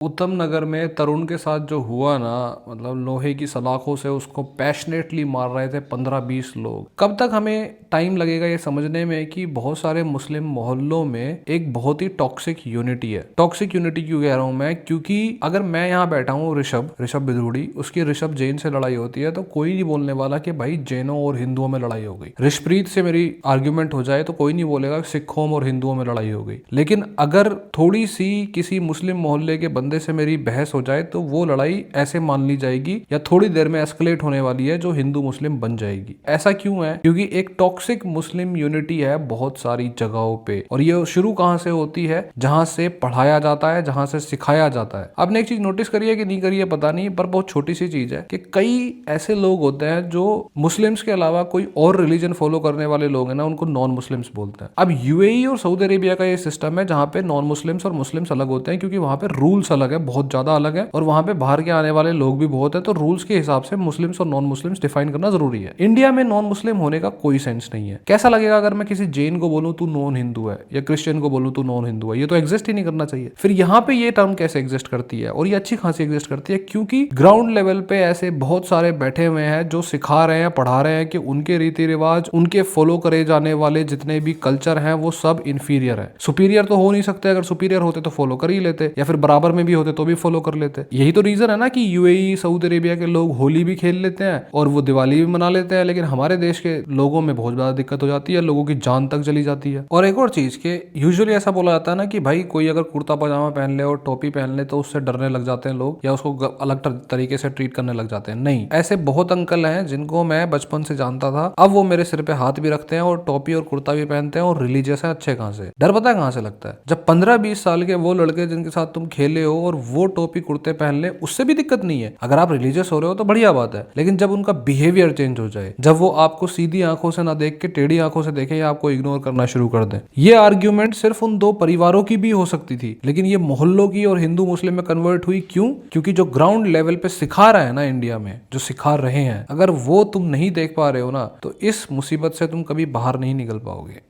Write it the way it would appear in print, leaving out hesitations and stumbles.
उत्तम नगर में तरुण के साथ जो हुआ ना, मतलब लोहे की सलाखों से उसको पैशनेटली मार रहे थे 15-20 लोग। कब तक हमें टाइम लगेगा ये समझने में कि बहुत सारे मुस्लिम मोहल्लों में एक बहुत ही टॉक्सिक यूनिटी है। टॉक्सिक यूनिटी क्यों कह रहा हूं मैं? क्योंकि अगर मैं यहाँ बैठा हूँ, ऋषभ बिधूड़ी, उसकी ऋषभ जैन से लड़ाई होती है तो कोई नहीं बोलने वाला कि भाई जैनों और हिंदुओं में लड़ाई हो गई। ऋषप्रीत से मेरी आर्ग्यूमेंट हो जाए तो कोई नहीं बोलेगा सिखों और हिंदुओं में लड़ाई हो गई। लेकिन अगर थोड़ी सी किसी मुस्लिम मोहल्ले के बंदे से मेरी बहस हो जाए तो वो लड़ाई ऐसे मान ली जाएगी या थोड़ी देर में एस्केलेट होने वाली है जो हिंदू मुस्लिम बन जाएगी। ऐसा क्यों है? क्योंकि एक टॉक्सिक मुस्लिम यूनिटी है बहुत सारी जगहों पे, और ये शुरू कहां से होती है? जहां से पढ़ाया जाता है, जहां से सिखाया जाता है। आपने एक चीज नोटिस करिए कि नहीं करिए पता नहीं, पर बहुत छोटी सी चीज है कि कई ऐसे लोग होते हैं जो मुस्लिम्स के अलावा कोई और रिलीजन फॉलो करने वाले लोग हैं ना, उनको नॉन मुस्लिम्स बोलते हैं। अब यूएई और सऊदी अरेबिया का ये सिस्टम है जहां पे नॉन मुस्लिम्स और मुस्लिम्स अलग होते हैं, क्योंकि वहां पे रूल्स अलग है, बहुत ज्यादा अलग है, और वहां पे बाहर के आने वाले लोग भी बहुत है, तो रूल्स के हिसाब से मुस्लिम्स और नॉन मुस्लिम्स डिफाइन करना जरूरी है। इंडिया में नॉन मुस्लिम होने का कोई सेंस नहीं है। कैसा लगेगा अगर मैं किसी जैन को बोलूं तू नॉन हिंदू है, या क्रिश्चियन को बोलूं तू नॉन हिंदू है? ये तो एग्जिस्ट ही नहीं करना चाहिए। फिर यहाँ पे ये टर्म कैसे एग्जिस्ट करती है? और ये अच्छी खासी एग्जिस्ट करती है क्योंकि ग्राउंड लेवल पे ऐसे बहुत सारे बैठे हुए हैं जो सिखा रहे हैं, पढ़ा रहे हैं कि उनके रीति रिवाज, उनके फॉलो करे जाने वाले जितने भी कल्चर हैं वो सब इंफीरियर है। सुपीरियर तो हो नहीं सकते, अगर सुपीरियर होते तो फॉलो कर ही लेते, या फिर बराबर में भी होते तो भी फॉलो कर लेते। यही तो रीजन है ना कि यूएई सऊदी अरेबिया के लोग होली भी खेल लेते हैं और वो दिवाली भी मना लेते हैं, लेकिन हमारे देश के लोगों में बहुत ज्यादा दिक्कत हो जाती है, लोगों की जान तक चली जाती है। और एक और चीज के यूजुअली ऐसा बोला जाता है ना कि भाई कोई अगर कुर्ता पजामा पहन ले और टोपी पहन ले तो उससे डरने लग जाते हैं लोग, या उसको अलग तरीके से ट्रीट करने लग जाते हैं। नहीं, ऐसे बहुत अंकल हैं जिनको मैं बचपन से जानता था, अब वो मेरे सिर पे हाथ भी रखते हैं और टोपी और कुर्ता भी पहनते हैं और रिलीजियस है। अच्छे कहां से? डर पता है कहां से लगता है? जब 15-20 साल के वो लड़के जिनके साथ तुम खेले हो और वो टोपी कुर्ते पहन ले, उससे भी दिक्कत नहीं है। अगर आप रिलीजियस हो रहे हो तो बढ़िया बात है, लेकिन जब उनका बिहेवियर चेंज हो जाए, जब वो आपको सीधी आंखों से ना देख के टेढ़ी आंखों से देखे या आपको इग्नोर करना शुरू कर दे। ये आर्ग्यूमेंट सिर्फ उन दो परिवारों की भी हो सकती थी, लेकिन ये मोहल्लों की और हिंदू मुस्लिम में कन्वर्ट हुई। क्यों? क्योंकि जो ग्राउंड लेवल पे सिखा रहा है ना इंडिया में, जो सिखा रहे हैं, अगर वो तुम नहीं देख पा रहे हो ना, तो इस मुसीबत से तुम कभी बाहर नहीं निकल पाओगे।